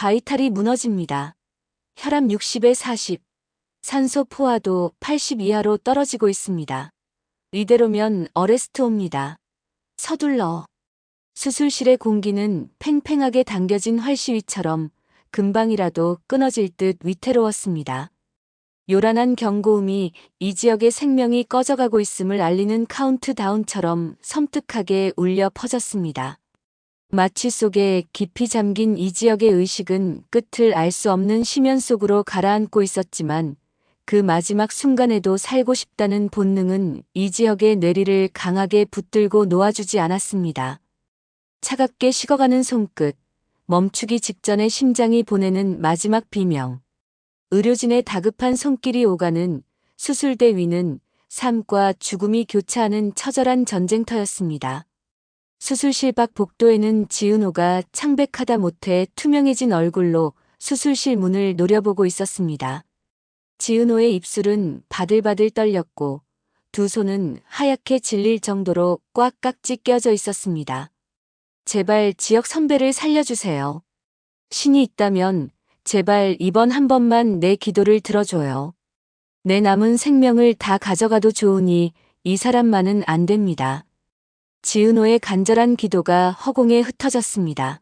바이탈이 무너집니다. 혈압 60에 40, 산소 포화도 80 이하로 떨어지고 있습니다. 이대로면 어레스트 옵니다. 서둘러. 수술실의 공기는 팽팽하게 당겨진 활시위처럼 금방이라도 끊어질 듯 위태로웠습니다. 요란한 경고음이 이 지역의 생명이 꺼져가고 있음을 알리는 카운트다운처럼 섬뜩하게 울려 퍼졌습니다. 마취 속에 깊이 잠긴 이 지역의 의식은 끝을 알 수 없는 심연 속으로 가라앉고 있었지만 그 마지막 순간에도 살고 싶다는 본능은 이 지역의 뇌리를 강하게 붙들고 놓아주지 않았습니다. 차갑게 식어가는 손끝, 멈추기 직전에 심장이 보내는 마지막 비명. 의료진의 다급한 손길이 오가는 수술대 위는 삶과 죽음이 교차하는 처절한 전쟁터였습니다. 수술실 밖 복도에는 지은호가 창백하다 못해 투명해진 얼굴로 수술실 문을 노려보고 있었습니다. 지은호의 입술은 바들바들 떨렸고 두 손은 하얗게 질릴 정도로 꽉 깍지 껴져 있었습니다. 제발 지역 선배를 살려주세요. 신이 있다면 제발 이번 한 번만 내 기도를 들어줘요. 내 남은 생명을 다 가져가도 좋으니 이 사람만은 안 됩니다. 지은호의 간절한 기도가 허공에 흩어졌습니다.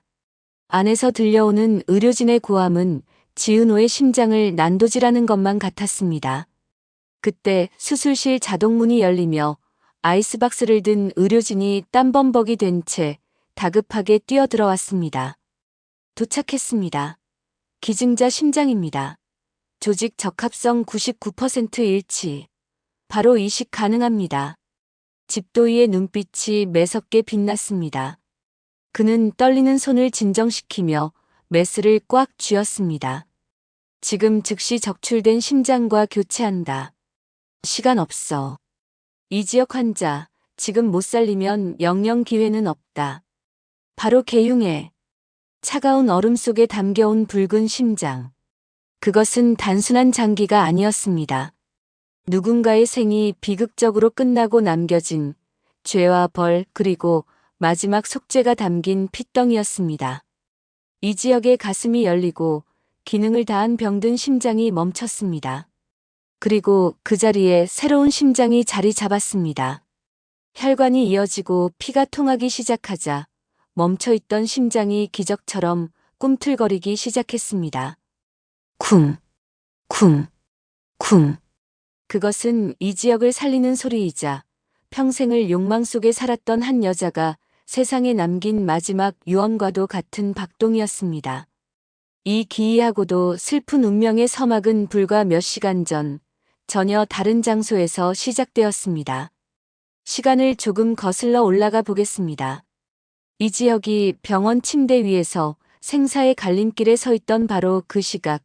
안에서 들려오는 의료진의 고함은 지은호의 심장을 난도질하는 것만 같았습니다. 그때 수술실 자동문이 열리며 아이스박스를 든 의료진이 땀범벅이 된 채 다급하게 뛰어들어왔습니다. 도착했습니다. 기증자 심장입니다. 조직 적합성 99% 일치. 바로 이식 가능합니다. 집도이의 눈빛이 매섭게 빛났습니다. 그는 떨리는 손을 진정시키며 메스를 꽉 쥐었습니다. 지금 즉시 적출된 심장과 교체한다. 시간 없어. 이 지역 환자, 지금 못 살리면 영영 기회는 없다. 바로 개흉해. 차가운 얼음 속에 담겨온 붉은 심장. 그것은 단순한 장기가 아니었습니다. 누군가의 생이 비극적으로 끝나고 남겨진 죄와 벌 그리고 마지막 속죄가 담긴 핏덩이였습니다. 이 지역의 가슴이 열리고 기능을 다한 병든 심장이 멈췄습니다. 그리고 그 자리에 새로운 심장이 자리 잡았습니다. 혈관이 이어지고 피가 통하기 시작하자 멈춰있던 심장이 기적처럼 꿈틀거리기 시작했습니다. 쿵, 쿵, 쿵. 그것은 이 지역을 살리는 소리이자 평생을 욕망 속에 살았던 한 여자가 세상에 남긴 마지막 유언과도 같은 박동이었습니다. 이 기이하고도 슬픈 운명의 서막은 불과 몇 시간 전 전혀 다른 장소에서 시작되었습니다. 시간을 조금 거슬러 올라가 보겠습니다. 이 지역이 병원 침대 위에서 생사의 갈림길에 서 있던 바로 그 시각,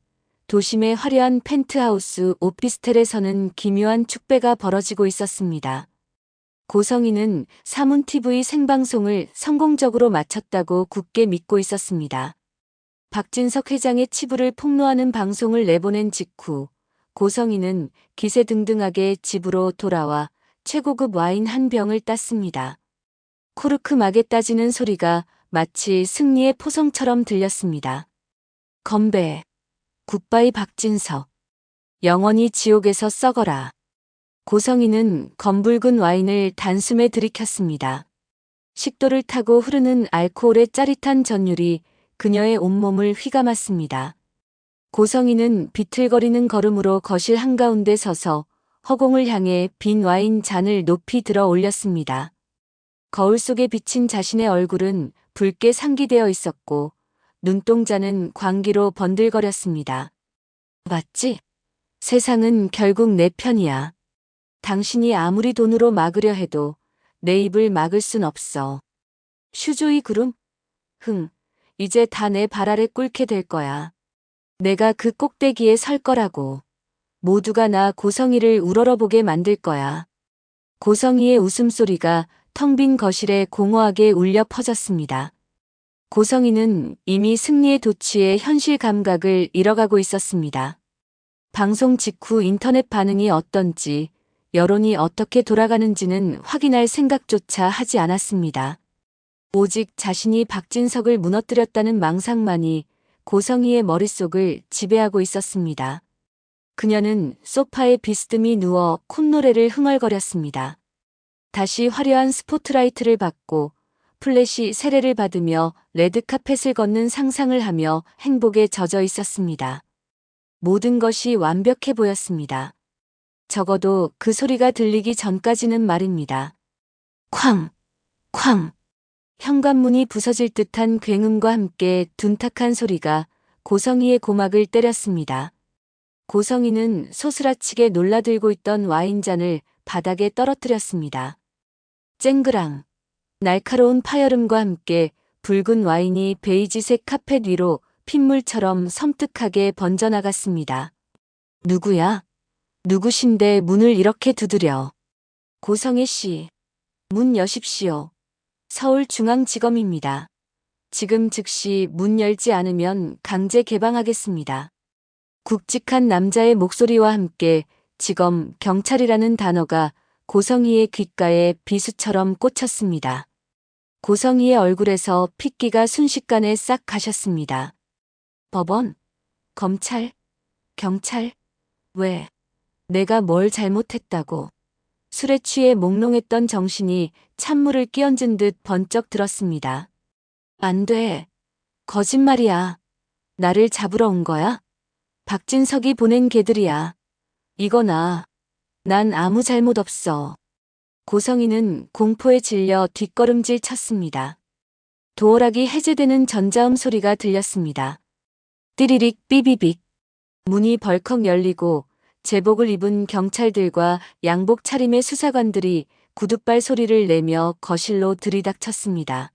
도심의 화려한 펜트하우스 오피스텔에서는 기묘한 축배가 벌어지고 있었습니다. 고성희는 사문TV 생방송을 성공적으로 마쳤다고 굳게 믿고 있었습니다. 박진석 회장의 치부를 폭로하는 방송을 내보낸 직후 고성희는 기세등등하게 집으로 돌아와 최고급 와인 한 병을 땄습니다. 코르크 막에 따지는 소리가 마치 승리의 포성처럼 들렸습니다. 건배. 굿바이 박진석. 영원히 지옥에서 썩어라. 고성희는 검붉은 와인을 단숨에 들이켰습니다. 식도를 타고 흐르는 알코올의 짜릿한 전율이 그녀의 온몸을 휘감았습니다. 고성희는 비틀거리는 걸음으로 거실 한가운데 서서 허공을 향해 빈 와인 잔을 높이 들어 올렸습니다. 거울 속에 비친 자신의 얼굴은 붉게 상기되어 있었고 눈동자는 광기로 번들거렸습니다. 맞지? 세상은 결국 내 편이야. 당신이 아무리 돈으로 막으려 해도 내 입을 막을 순 없어. 슈조이 구름? 이제 다 내 발 아래 꿇게 될 거야. 내가 그 꼭대기에 설 거라고. 모두가 나 고성희를 우러러보게 만들 거야. 고성희의 웃음소리가 텅 빈 거실에 공허하게 울려 퍼졌습니다. 고성희는 이미 승리의 도취에 현실 감각을 잃어가고 있었습니다. 방송 직후 인터넷 반응이 어떤지, 여론이 어떻게 돌아가는지는 확인할 생각조차 하지 않았습니다. 오직 자신이 박진석을 무너뜨렸다는 망상만이 고성희의 머릿속을 지배하고 있었습니다. 그녀는 소파에 비스듬히 누워 콧노래를 흥얼거렸습니다. 다시 화려한 스포트라이트를 받고 플래시 세례를 받으며 레드카펫을 걷는 상상을 하며 행복에 젖어 있었습니다. 모든 것이 완벽해 보였습니다. 적어도 그 소리가 들리기 전까지는 말입니다. 쾅! 쾅! 현관문이 부서질 듯한 굉음과 함께 둔탁한 소리가 고성희의 고막을 때렸습니다. 고성희는 소스라치게 놀라들고 있던 와인잔을 바닥에 떨어뜨렸습니다. 쨍그랑 날카로운 파열음과 함께 붉은 와인이 베이지색 카펫 위로 핏물처럼 섬뜩하게 번져나갔습니다. 누구야? 누구신데 문을 이렇게 두드려? 고성희 씨, 문 여십시오. 서울중앙지검입니다. 지금 즉시 문 열지 않으면 강제 개방하겠습니다. 굵직한 남자의 목소리와 함께 지검, 경찰이라는 단어가 고성희의 귓가에 비수처럼 꽂혔습니다. 고성희의 얼굴에서 핏기가 순식간에 싹 가셨습니다. 법원? 검찰? 경찰? 왜? 내가 뭘 잘못했다고? 술에 취해 몽롱했던 정신이 찬물을 끼얹은 듯 번쩍 들었습니다. 안 돼. 거짓말이야. 나를 잡으러 온 거야? 박진석이 보낸 개들이야. 이거나. 난 아무 잘못 없어. 고성희는 공포에 질려 뒷걸음질 쳤습니다. 도어락이 해제되는 전자음 소리가 들렸습니다. 띠리릭 삐비빅. 문이 벌컥 열리고 제복을 입은 경찰들과 양복 차림의 수사관들이 구둣발 소리를 내며 거실로 들이닥쳤습니다.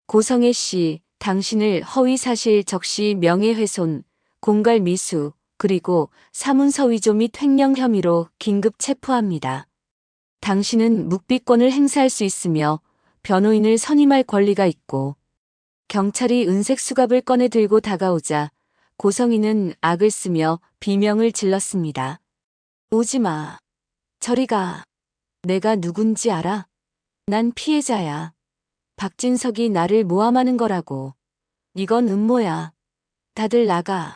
고성애 씨, 당신을 허위사실 적시 명예훼손, 공갈 미수, 그리고 사문서 위조 및 횡령 혐의로 긴급 체포합니다. 당신은 묵비권을 행사할 수 있으며 변호인을 선임할 권리가 있고. 경찰이 은색 수갑을 꺼내 들고 다가오자 고성희는 악을 쓰며 비명을 질렀습니다. 오지 마. 저리 가. 내가 누군지 알아? 난 피해자야. 박진석이 나를 모함하는 거라고. 이건 음모야. 다들 나가.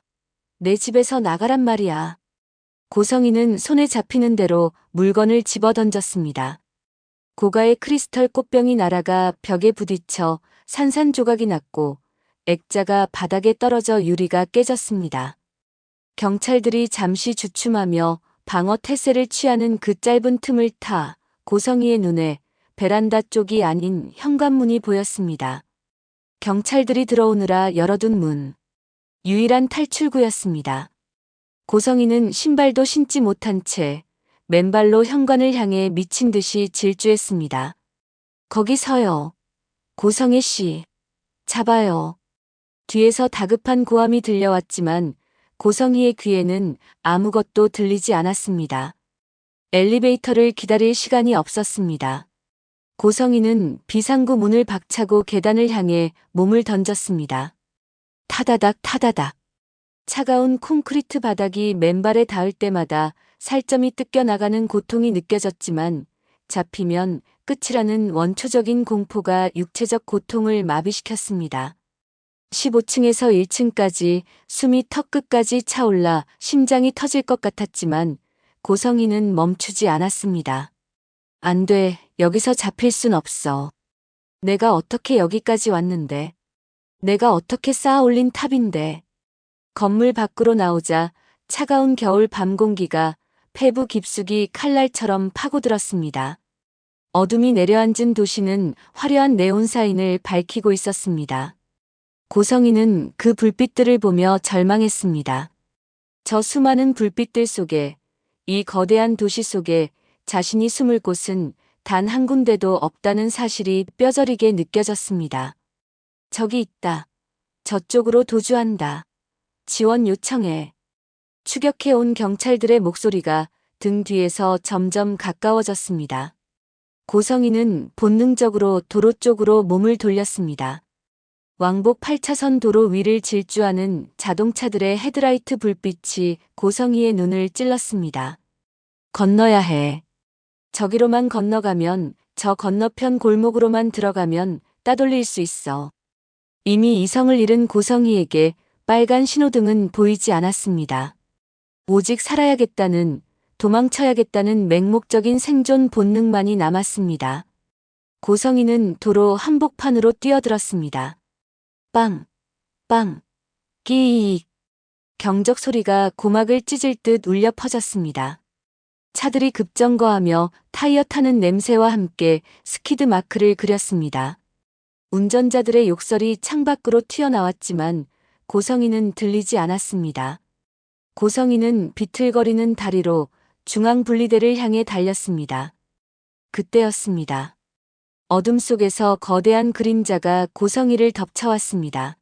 내 집에서 나가란 말이야. 고성희는 손에 잡히는 대로 물건을 집어 던졌습니다. 고가의 크리스털 꽃병이 날아가 벽에 부딪혀 산산조각이 났고 액자가 바닥에 떨어져 유리가 깨졌습니다. 경찰들이 잠시 주춤하며 방어 태세를 취하는 그 짧은 틈을 타 고성희의 눈에 베란다 쪽이 아닌 현관문이 보였습니다. 경찰들이 들어오느라 열어둔 문. 유일한 탈출구였습니다. 고성희는 신발도 신지 못한 채 맨발로 현관을 향해 미친 듯이 질주했습니다. 거기 서요. 고성희 씨. 잡아요. 뒤에서 다급한 고함이 들려왔지만 고성희의 귀에는 아무것도 들리지 않았습니다. 엘리베이터를 기다릴 시간이 없었습니다. 고성희는 비상구 문을 박차고 계단을 향해 몸을 던졌습니다. 타다닥 타다닥. 차가운 콘크리트 바닥이 맨발에 닿을 때마다 살점이 뜯겨나가는 고통이 느껴졌지만 잡히면 끝이라는 원초적인 공포가 육체적 고통을 마비시켰습니다. 15층에서 1층까지 숨이 턱끝까지 차올라 심장이 터질 것 같았지만 고성희는 멈추지 않았습니다. 안 돼, 여기서 잡힐 순 없어. 내가 어떻게 여기까지 왔는데. 내가 어떻게 쌓아 올린 탑인데. 건물 밖으로 나오자 차가운 겨울 밤 공기가 폐부 깊숙이 칼날처럼 파고들었습니다. 어둠이 내려앉은 도시는 화려한 네온 사인을 밝히고 있었습니다. 고성희는 그 불빛들을 보며 절망했습니다. 저 수많은 불빛들 속에, 이 거대한 도시 속에 자신이 숨을 곳은 단 한 군데도 없다는 사실이 뼈저리게 느껴졌습니다. 저기 있다. 저쪽으로 도주한다. 지원 요청해. 추격해온 경찰들의 목소리가 등 뒤에서 점점 가까워졌습니다. 고성희는 본능적으로 도로 쪽으로 몸을 돌렸습니다. 왕복 8차선 도로 위를 질주하는 자동차들의 헤드라이트 불빛이 고성희의 눈을 찔렀습니다. 건너야 해. 저기로만 건너가면, 저 건너편 골목으로만 들어가면 따돌릴 수 있어. 이미 이성을 잃은 고성희에게 빨간 신호등은 보이지 않았습니다. 오직 살아야겠다는, 도망쳐야겠다는 맹목적인 생존 본능만이 남았습니다. 고성이는 도로 한복판으로 뛰어들었습니다. 빵, 빵, 끼익. 경적 소리가 고막을 찢을 듯 울려 퍼졌습니다. 차들이 급정거하며 타이어 타는 냄새와 함께 스키드 마크를 그렸습니다. 운전자들의 욕설이 창밖으로 튀어나왔지만 고성이는 들리지 않았습니다. 고성이는 비틀거리는 다리로 중앙분리대를 향해 달렸습니다. 그때였습니다. 어둠 속에서 거대한 그림자가 고성이를 덮쳐왔습니다.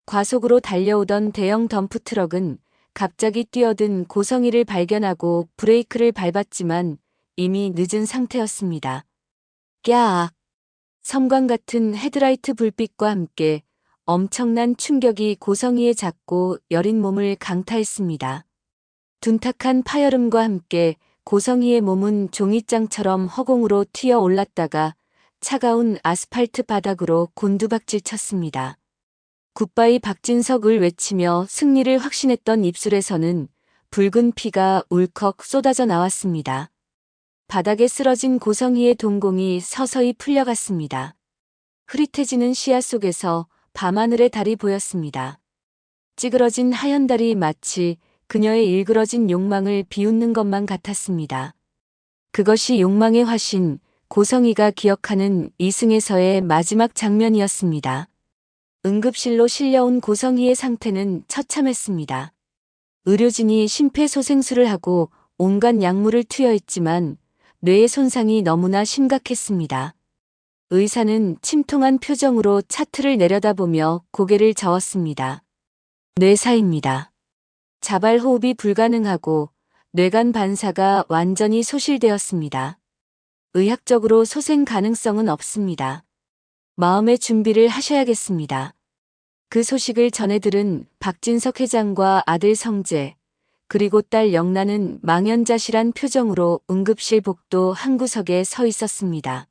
과속으로 달려오던 대형 덤프트럭은 갑자기 뛰어든 고성이를 발견하고 브레이크를 밟았지만 이미 늦은 상태였습니다. 꺄악! 섬광 같은 헤드라이트 불빛과 함께 엄청난 충격이 고성이의 작고 여린 몸을 강타했습니다. 둔탁한 파열음과 함께 고성이의 몸은 종이장처럼 허공으로 튀어 올랐다가 차가운 아스팔트 바닥으로 곤두박질 쳤습니다. 굿바이 박진석을 외치며 승리를 확신했던 입술에서는 붉은 피가 울컥 쏟아져 나왔습니다. 바닥에 쓰러진 고성이의 동공이 서서히 풀려갔습니다. 흐릿해지는 시야 속에서 밤하늘의 달이 보였습니다. 찌그러진 하얀 달이 마치 그녀의 일그러진 욕망을 비웃는 것만 같았습니다. 그것이 욕망의 화신, 고성이가 기억하는 이승에서의 마지막 장면이었습니다. 응급실로 실려온 고성이의 상태는 처참했습니다. 의료진이 심폐소생술을 하고 온갖 약물을 투여했지만 뇌의 손상이 너무나 심각했습니다. 의사는 침통한 표정으로 차트를 내려다보며 고개를 저었습니다. 뇌사입니다. 자발 호흡이 불가능하고 뇌간 반사가 완전히 소실되었습니다. 의학적으로 소생 가능성은 없습니다. 마음의 준비를 하셔야겠습니다. 그 소식을 전해 들은 박진석 회장과 아들 성재, 그리고 딸 영란은 망연자실한 표정으로 응급실 복도 한 구석에 서 있었습니다.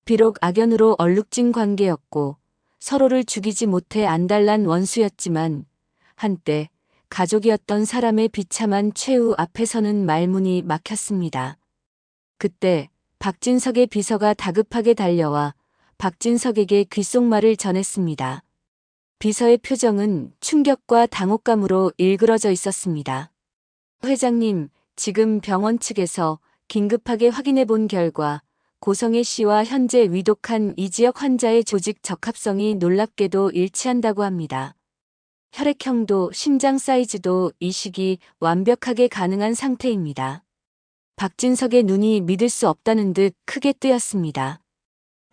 비록 악연으로 얼룩진 관계였고 서로를 죽이지 못해 안달난 원수였지만 한때 가족이었던 사람의 비참한 최후 앞에서는 말문이 막혔습니다. 그때 박진석의 비서가 다급하게 달려와 박진석에게 귓속말을 전했습니다. 비서의 표정은 충격과 당혹감으로 일그러져 있었습니다. 회장님, 지금 병원 측에서 긴급하게 확인해 본 결과 고성애 씨와 현재 위독한 이 지역 환자의 조직 적합성이 놀랍게도 일치한다고 합니다. 혈액형도 심장 사이즈도 이식이 완벽하게 가능한 상태입니다. 박진석의 눈이 믿을 수 없다는 듯 크게 뜨였습니다.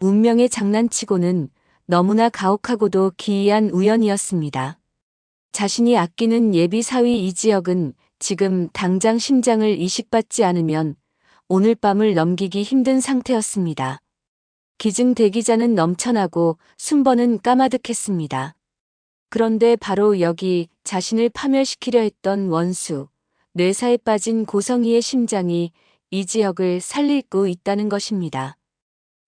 운명의 장난치고는 너무나 가혹하고도 기이한 우연이었습니다. 자신이 아끼는 예비 사위 이지혁은 지금 당장 심장을 이식받지 않으면 오늘 밤을 넘기기 힘든 상태였습니다. 기증 대기자는 넘쳐나고 순번은 까마득했습니다. 그런데 바로 여기 자신을 파멸시키려 했던 원수, 뇌사에 빠진 고성이의 심장이 이지혁을 살리고 있다는 것입니다.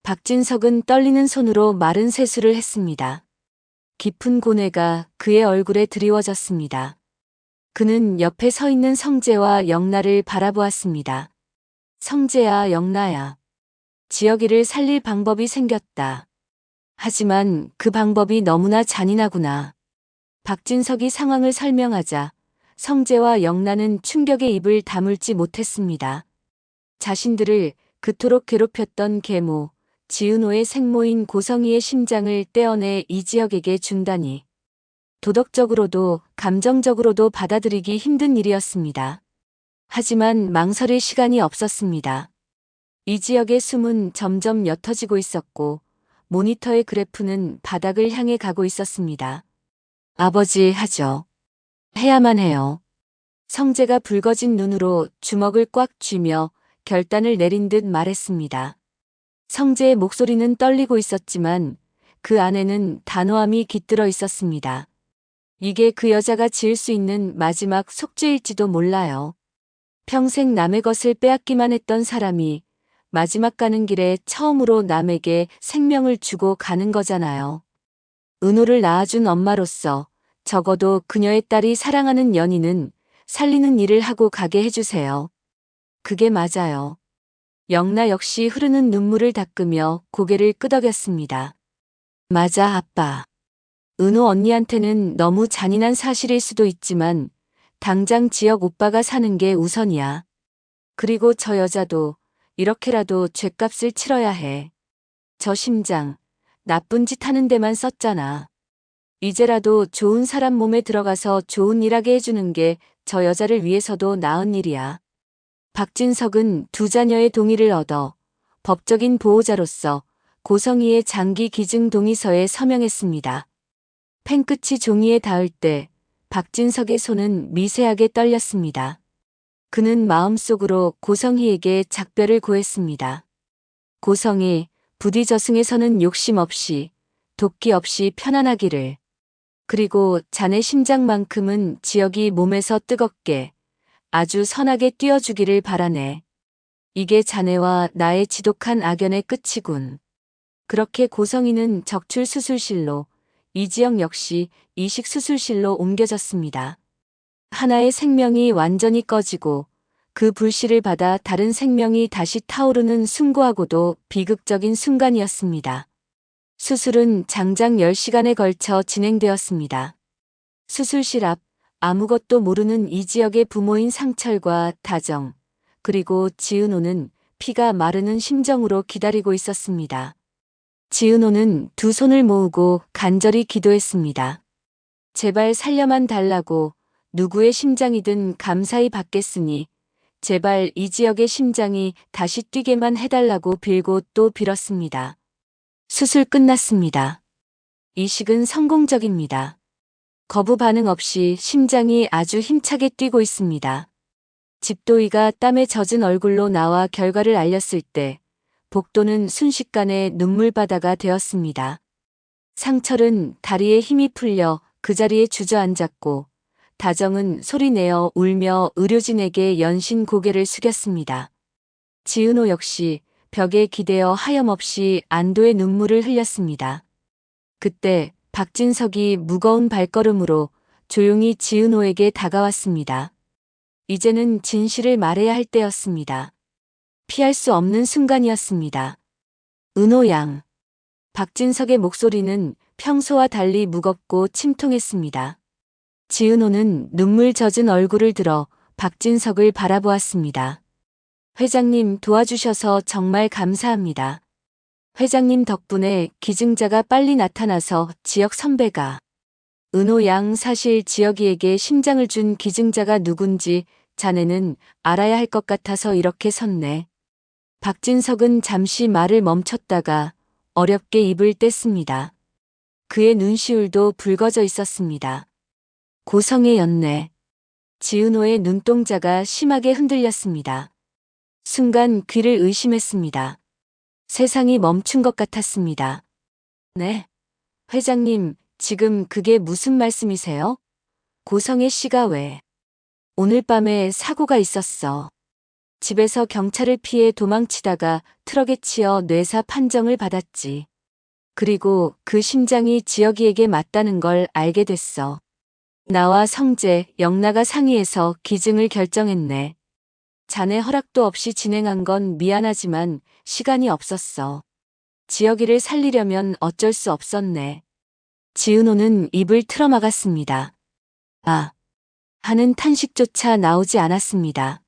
박진석은 떨리는 손으로 마른 세수를 했습니다. 깊은 고뇌가 그의 얼굴에 드리워졌습니다. 그는 옆에 서 있는 성재와 영나를 바라보았습니다. 성재야, 영나야. 지혁이를 살릴 방법이 생겼다. 하지만 그 방법이 너무나 잔인하구나. 박진석이 상황을 설명하자 성재와 영나는 충격에 입을 다물지 못했습니다. 자신들을 그토록 괴롭혔던 계모, 지은호의 생모인 고성이의 심장을 떼어내 이지혁에게 준다니. 도덕적으로도 감정적으로도 받아들이기 힘든 일이었습니다. 하지만 망설일 시간이 없었습니다. 이지혁의 숨은 점점 옅어지고 있었고 모니터의 그래프는 바닥을 향해 가고 있었습니다. 아버지, 하죠. 해야만 해요. 성재가 붉어진 눈으로 주먹을 꽉 쥐며 결단을 내린 듯 말했습니다. 성재의 목소리는 떨리고 있었지만 그 안에는 단호함이 깃들어 있었습니다. 이게 그 여자가 지을 수 있는 마지막 속죄일지도 몰라요. 평생 남의 것을 빼앗기만 했던 사람이 마지막 가는 길에 처음으로 남에게 생명을 주고 가는 거잖아요. 은호를 낳아준 엄마로서 적어도 그녀의 딸이 사랑하는 연인은 살리는 일을 하고 가게 해주세요. 그게 맞아요. 영나 역시 흐르는 눈물을 닦으며 고개를 끄덕였습니다. 맞아, 아빠. 은호 언니한테는 너무 잔인한 사실일 수도 있지만 당장 지역 오빠가 사는 게 우선이야. 그리고 저 여자도 이렇게라도 죗값을 치러야 해. 저 심장 나쁜 짓 하는 데만 썼잖아. 이제라도 좋은 사람 몸에 들어가서 좋은 일 하게 해주는 게 저 여자를 위해서도 나은 일이야. 박진석은 두 자녀의 동의를 얻어 법적인 보호자로서 고성희의 장기 기증 동의서에 서명했습니다. 펜끝이 종이에 닿을 때 박진석의 손은 미세하게 떨렸습니다. 그는 마음속으로 고성희에게 작별을 고했습니다. 고성희, 부디 저승에서는 욕심 없이, 돕기 없이 편안하기를. 그리고 자네 심장만큼은 지역이 몸에서 뜨겁게, 아주 선하게 뛰어주기를 바라네. 이게 자네와 나의 지독한 악연의 끝이군. 그렇게 고성희는 적출수술실로, 이지영 역시 이식수술실로 옮겨졌습니다. 하나의 생명이 완전히 꺼지고 그 불씨를 받아 다른 생명이 다시 타오르는 숭고하고도 비극적인 순간이었습니다. 수술은 장장 10시간에 걸쳐 진행되었습니다. 수술실 앞 아무것도 모르는 이지역의 부모인 상철과 다정, 그리고 지은호는 피가 마르는 심정으로 기다리고 있었습니다. 지은호는 두 손을 모으고 간절히 기도했습니다. 제발 살려만 달라고 누구의 심장이든 감사히 받겠으니 제발 이 지역의 심장이 다시 뛰게만 해달라고 빌고 또 빌었습니다. 수술 끝났습니다. 이식은 성공적입니다. 거부 반응 없이 심장이 아주 힘차게 뛰고 있습니다. 집도이가 땀에 젖은 얼굴로 나와 결과를 알렸을 때 복도는 순식간에 눈물바다가 되었습니다. 상철은 다리에 힘이 풀려 그 자리에 주저앉았고 다정은 소리내어 울며 의료진에게 연신 고개를 숙였습니다. 지은호 역시 벽에 기대어 하염없이 안도의 눈물을 흘렸습니다. 그때 박진석이 무거운 발걸음으로 조용히 지은호에게 다가왔습니다. 이제는 진실을 말해야 할 때였습니다. 피할 수 없는 순간이었습니다. 은호 양. 박진석의 목소리는 평소와 달리 무겁고 침통했습니다. 지은호는 눈물 젖은 얼굴을 들어 박진석을 바라보았습니다. 회장님 도와주셔서 정말 감사합니다. 회장님 덕분에 기증자가 빨리 나타나서 지역 선배가. 은호 양 사실 지역이에게 심장을 준 기증자가 누군지 자네는 알아야 할 것 같아서 이렇게 섰네. 박진석은 잠시 말을 멈췄다가 어렵게 입을 뗐습니다. 그의 눈시울도 붉어져 있었습니다. 고성의 연내. 지은호의 눈동자가 심하게 흔들렸습니다. 순간 귀를 의심했습니다. 세상이 멈춘 것 같았습니다. 네. 회장님, 지금 그게 무슨 말씀이세요? 고성의 씨가 왜? 오늘 밤에 사고가 있었어. 집에서 경찰을 피해 도망치다가 트럭에 치여 뇌사 판정을 받았지. 그리고 그 심장이 지역이에게 맞다는 걸 알게 됐어. 나와 성재, 영나가 상의해서 기증을 결정했네. 자네 허락도 없이 진행한 건 미안하지만 시간이 없었어. 지역이를 살리려면 어쩔 수 없었네. 지은호는 입을 틀어막았습니다. 아, 하는 탄식조차 나오지 않았습니다.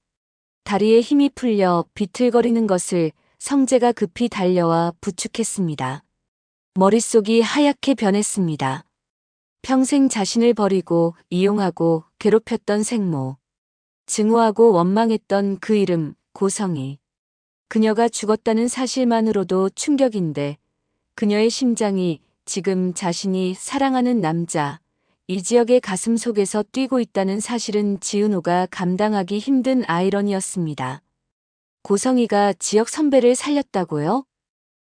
다리에 힘이 풀려 비틀거리는 것을 성재가 급히 달려와 부축했습니다. 머릿속이 하얗게 변했습니다. 평생 자신을 버리고 이용하고 괴롭혔던 생모. 증오하고 원망했던 그 이름 고성희. 그녀가 죽었다는 사실만으로도 충격인데 그녀의 심장이 지금 자신이 사랑하는 남자 이지역의 가슴 속에서 뛰고 있다는 사실은 지은호가 감당하기 힘든 아이러니였습니다. 고성희가 지역 선배를 살렸다고요?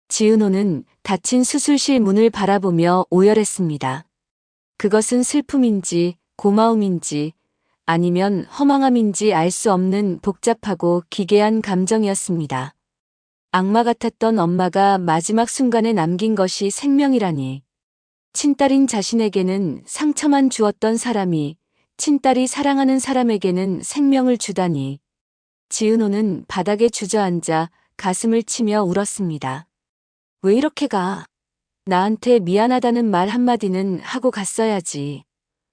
지은호는 닫힌 수술실 문을 바라보며 오열했습니다. 그것은 슬픔인지 고마움인지 아니면 허망함인지 알 수 없는 복잡하고 기괴한 감정이었습니다. 악마 같았던 엄마가 마지막 순간에 남긴 것이 생명이라니. 친딸인 자신에게는 상처만 주었던 사람이 친딸이 사랑하는 사람에게는 생명을 주다니. 지은호는 바닥에 주저앉아 가슴을 치며 울었습니다. 왜 이렇게 가? 나한테 미안하다는 말 한마디는 하고 갔어야지.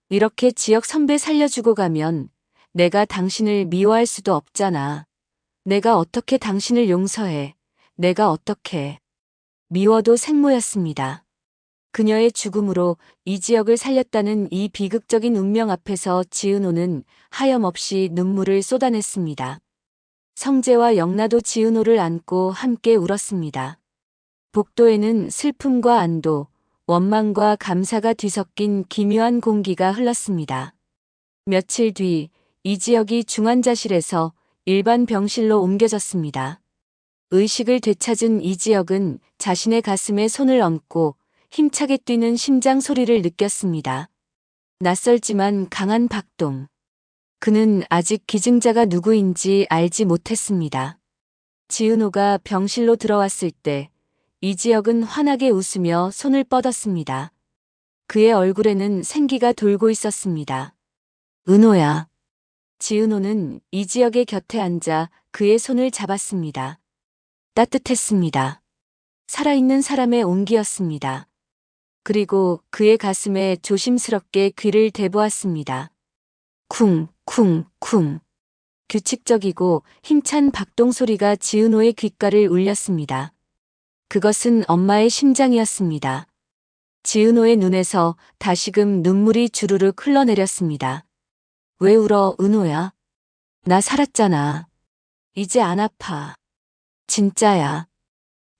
이렇게 지역 선배 살려주고 가면 내가 당신을 미워할 수도 없잖아. 내가 어떻게 당신을 용서해. 내가 어떻게. 미워도 생모였습니다. 그녀의 죽음으로 이 지역을 살렸다는 이 비극적인 운명 앞에서 지은호는 하염없이 눈물을 쏟아냈습니다. 성재와 영라도 지은호를 안고 함께 울었습니다. 복도에는 슬픔과 안도, 원망과 감사가 뒤섞인 기묘한 공기가 흘렀습니다. 며칠 뒤 이 지역이 중환자실에서 일반 병실로 옮겨졌습니다. 의식을 되찾은 이 지역은 자신의 가슴에 손을 얹고 힘차게 뛰는 심장 소리를 느꼈습니다. 낯설지만 강한 박동. 그는 아직 기증자가 누구인지 알지 못했습니다. 지은호가 병실로 들어왔을 때 이 지역은 환하게 웃으며 손을 뻗었습니다. 그의 얼굴에는 생기가 돌고 있었습니다. 은호야. 지은호는 이 지역의 곁에 앉아 그의 손을 잡았습니다. 따뜻했습니다. 살아있는 사람의 온기였습니다. 그리고 그의 가슴에 조심스럽게 귀를 대보았습니다. 쿵, 쿵, 쿵. 규칙적이고 힘찬 박동 소리가 지은호의 귓가를 울렸습니다. 그것은 엄마의 심장이었습니다. 지은호의 눈에서 다시금 눈물이 주르륵 흘러내렸습니다. 왜 울어, 은호야? 나 살았잖아. 이제 안 아파. 진짜야.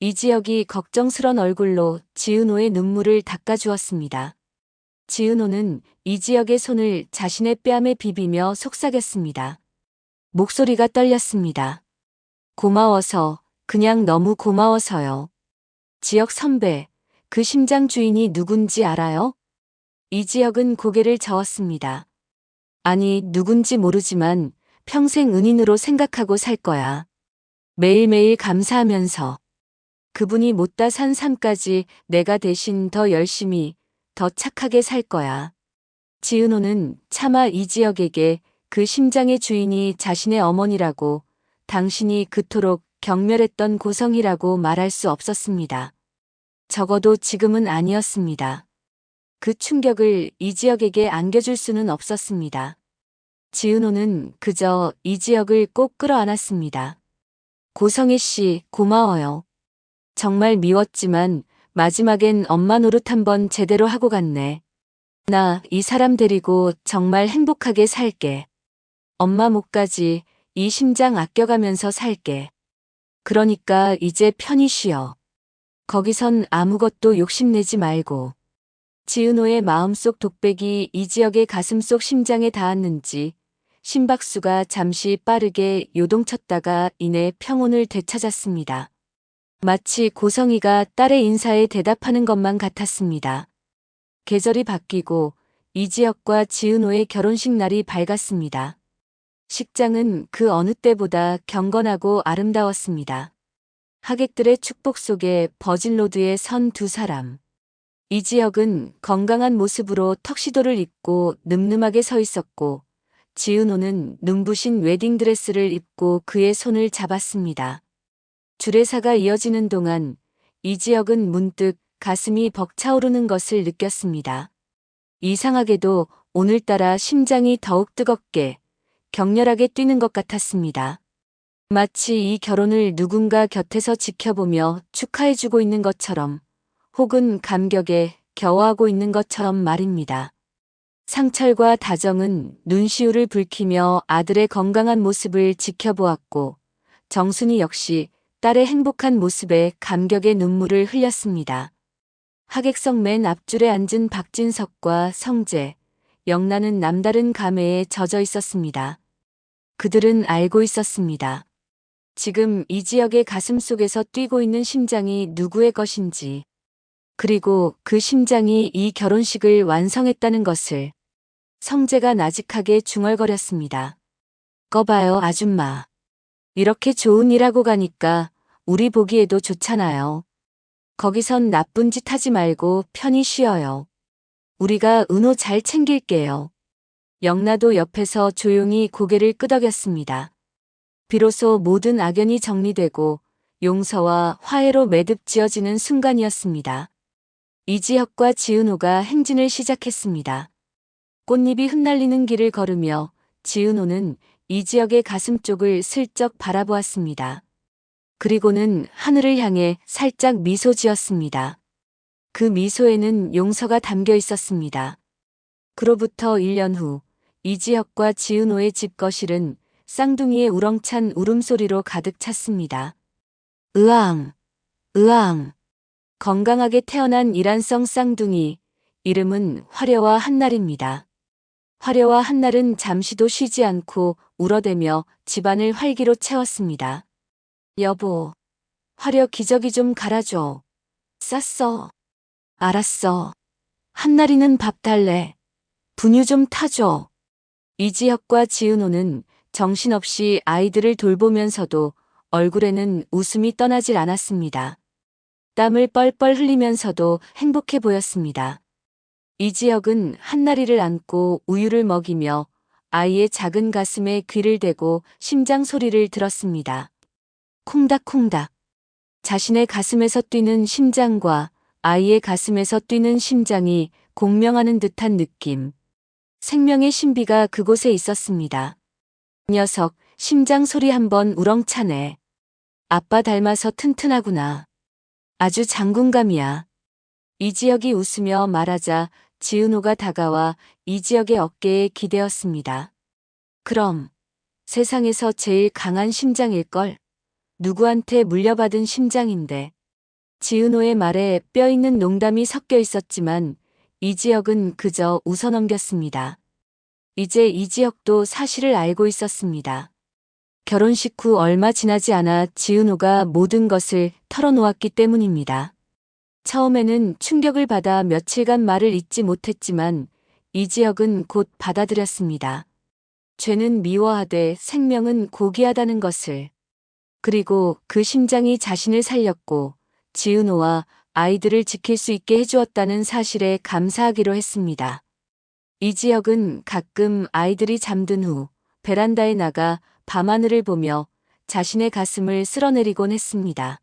이 지역이 걱정스런 얼굴로 지은호의 눈물을 닦아주었습니다. 지은호는 이 지역의 손을 자신의 뺨에 비비며 속삭였습니다. 목소리가 떨렸습니다. 고마워서, 그냥 너무 고마워서요. 지역 선배, 그 심장 주인이 누군지 알아요? 이 지역은 고개를 저었습니다. 아니, 누군지 모르지만 평생 은인으로 생각하고 살 거야. 매일매일 감사하면서. 그분이 못다 산 삶까지 내가 대신 더 열심히, 더 착하게 살 거야. 지은호는 차마 이 지역에게 그 심장의 주인이 자신의 어머니라고, 당신이 그토록 경멸했던 고성이라고 말할 수 없었습니다. 적어도 지금은 아니었습니다. 그 충격을 이 지역에게 안겨줄 수는 없었습니다. 지은호는 그저 이 지역을 꼭 끌어안았습니다. 고성희 씨, 고마워요. 정말 미웠지만 마지막엔 엄마 노릇 한번 제대로 하고 갔네. 나 이 사람 데리고 정말 행복하게 살게. 엄마 목까지 이 심장 아껴가면서 살게. 그러니까 이제 편히 쉬어. 거기선 아무것도 욕심내지 말고. 지은호의 마음속 독백이 이 지역의 가슴속 심장에 닿았는지 심박수가 잠시 빠르게 요동쳤다가 이내 평온을 되찾았습니다. 마치 고성이가 딸의 인사에 대답하는 것만 같았습니다. 계절이 바뀌고 이 지역과 지은호의 결혼식 날이 밝았습니다. 식장은 그 어느 때보다 경건하고 아름다웠습니다. 하객들의 축복 속에 버진로드에 선 두 사람. 이 지역은 건강한 모습으로 턱시도를 입고 늠름하게 서 있었고 지은호는 눈부신 웨딩드레스를 입고 그의 손을 잡았습니다. 주례사가 이어지는 동안 이 지역은 문득 가슴이 벅차오르는 것을 느꼈습니다. 이상하게도 오늘따라 심장이 더욱 뜨겁게 격렬하게 뛰는 것 같았습니다. 마치 이 결혼을 누군가 곁에서 지켜보며 축하해주고 있는 것처럼 혹은 감격에 겨워하고 있는 것처럼 말입니다. 상철과 다정은 눈시울을 붉히며 아들의 건강한 모습을 지켜보았고 정순이 역시 딸의 행복한 모습에 감격의 눈물을 흘렸습니다. 하객석 맨 앞줄에 앉은 박진석과 성재, 영란은 남다른 감회에 젖어 있었습니다. 그들은 알고 있었습니다. 지금 이 지역의 가슴 속에서 뛰고 있는 심장이 누구의 것인지, 그리고 그 심장이 이 결혼식을 완성했다는 것을. 성재가 나직하게 중얼거렸습니다. 꺼봐요, 아줌마. 이렇게 좋은 일 하고 가니까 우리 보기에도 좋잖아요. 거기선 나쁜 짓 하지 말고 편히 쉬어요. 우리가 은호 잘 챙길게요. 영라도 옆에서 조용히 고개를 끄덕였습니다. 비로소 모든 악연이 정리되고 용서와 화해로 매듭 지어지는 순간이었습니다. 이지혁과 지은호가 행진을 시작했습니다. 꽃잎이 흩날리는 길을 걸으며 지은호는 이지혁의 가슴 쪽을 슬쩍 바라보았습니다. 그리고는 하늘을 향해 살짝 미소 지었습니다. 그 미소에는 용서가 담겨 있었습니다. 그로부터 1년 후 이지혁과 지은호의 집 거실은 쌍둥이의 우렁찬 울음소리로 가득 찼습니다. 으앙, 으앙. 건강하게 태어난 이란성 쌍둥이, 이름은 화려와 한날입니다. 화려와 한날은 잠시도 쉬지 않고 울어대며 집안을 활기로 채웠습니다. 여보, 화려 기저귀 좀 갈아줘. 쌌어. 알았어. 한날이는 밥 달래. 분유 좀 타줘. 이지혁과 지은호는 정신없이 아이들을 돌보면서도 얼굴에는 웃음이 떠나질 않았습니다. 땀을 뻘뻘 흘리면서도 행복해 보였습니다. 이지혁은 한나리를 안고 우유를 먹이며 아이의 작은 가슴에 귀를 대고 심장 소리를 들었습니다. 콩닥콩닥. 자신의 가슴에서 뛰는 심장과 아이의 가슴에서 뛰는 심장이 공명하는 듯한 느낌. 생명의 신비가 그곳에 있었습니다. 녀석, 심장 소리 한번 우렁차네. 아빠 닮아서 튼튼하구나. 아주 장군감이야. 이지혁이 웃으며 말하자 지은호가 다가와 이지혁의 어깨에 기대었습니다. 그럼 세상에서 제일 강한 심장일걸? 누구한테 물려받은 심장인데. 지은호의 말에 뼈있는 농담이 섞여 있었지만 이지혁은 그저 웃어넘겼습니다. 이제 이지혁도 사실을 알고 있었습니다. 결혼식 후 얼마 지나지 않아 지은호가 모든 것을 털어놓았기 때문입니다. 처음에는 충격을 받아 며칠간 말을 잇지 못했지만 이지혁은 곧 받아들였습니다. 죄는 미워하되 생명은 고귀하다는 것을. 그리고 그 심장이 자신을 살렸고 지은호와 아이들을 지킬 수 있게 해주었다는 사실에 감사하기로 했습니다. 이지혁은 가끔 아이들이 잠든 후 베란다에 나가 밤하늘을 보며 자신의 가슴을 쓸어내리곤 했습니다.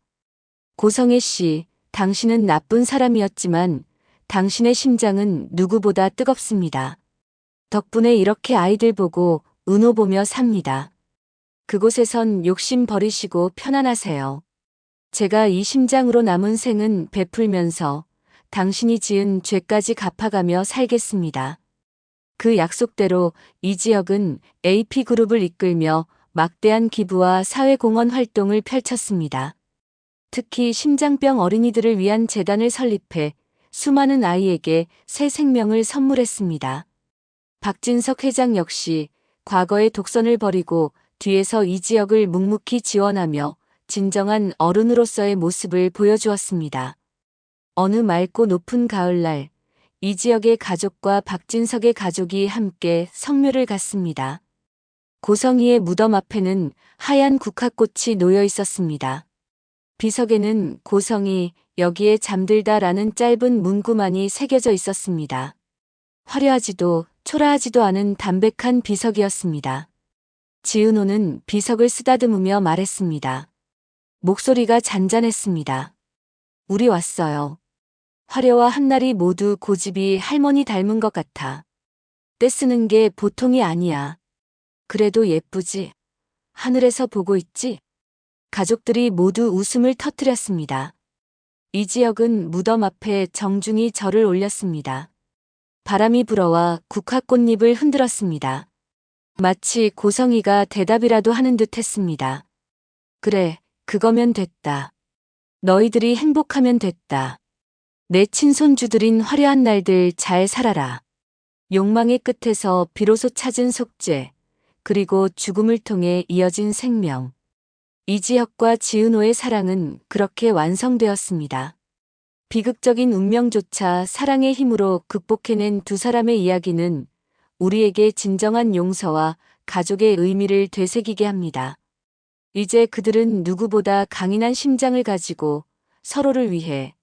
고성애 씨, 당신은 나쁜 사람이었지만 당신의 심장은 누구보다 뜨겁습니다. 덕분에 이렇게 아이들 보고 은호 보며 삽니다. 그곳에선 욕심 버리시고 편안하세요. 제가 이 심장으로 남은 생은 베풀면서 당신이 지은 죄까지 갚아가며 살겠습니다. 그 약속대로 이지혁은 AP그룹을 이끌며 막대한 기부와 사회공헌 활동을 펼쳤습니다. 특히 심장병 어린이들을 위한 재단을 설립해 수많은 아이에게 새 생명을 선물했습니다. 박진석 회장 역시 과거의 독선을 버리고 뒤에서 이지혁을 묵묵히 지원하며 진정한 어른으로서의 모습을 보여주었습니다. 어느 맑고 높은 가을날, 이지혁의 가족과 박진석의 가족이 함께 성묘를 갔습니다. 고성이의 무덤 앞에는 하얀 국화꽃이 놓여 있었습니다. 비석에는 고성이 여기에 잠들다라는 짧은 문구만이 새겨져 있었습니다. 화려하지도 초라하지도 않은 담백한 비석이었습니다. 지은호는 비석을 쓰다듬으며 말했습니다. 목소리가 잔잔했습니다. 우리 왔어요. 화려와 한날이 모두 고집이 할머니 닮은 것 같아. 떼쓰는 게 보통이 아니야. 그래도 예쁘지? 하늘에서 보고 있지? 가족들이 모두 웃음을 터뜨렸습니다. 이지혁은 무덤 앞에 정중히 절을 올렸습니다. 바람이 불어와 국화꽃잎을 흔들었습니다. 마치 고성이가 대답이라도 하는 듯 했습니다. 그래, 그거면 됐다. 너희들이 행복하면 됐다. 내 친손주들인 화려한 날들 잘 살아라. 욕망의 끝에서 비로소 찾은 속죄, 그리고 죽음을 통해 이어진 생명. 이지혁과 지은호의 사랑은 그렇게 완성되었습니다. 비극적인 운명조차 사랑의 힘으로 극복해낸 두 사람의 이야기는 우리에게 진정한 용서와 가족의 의미를 되새기게 합니다. 이제 그들은 누구보다 강인한 심장을 가지고 서로를 위해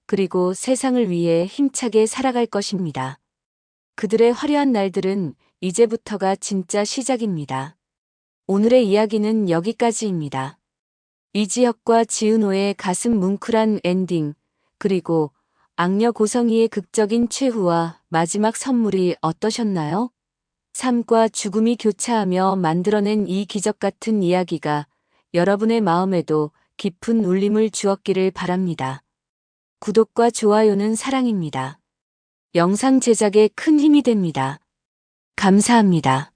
그리고 세상을 위해 힘차게 살아갈 것입니다. 그들의 화려한 날들은 이제부터가 진짜 시작입니다. 오늘의 이야기는 여기까지입니다. 이지혁과 지은호의 가슴 뭉클한 엔딩, 그리고 악녀 고성이의 극적인 최후와 마지막 선물이 어떠셨나요? 삶과 죽음이 교차하며 만들어낸 이 기적 같은 이야기가 여러분의 마음에도 깊은 울림을 주었기를 바랍니다. 구독과 좋아요는 사랑입니다. 영상 제작에 큰 힘이 됩니다. 감사합니다.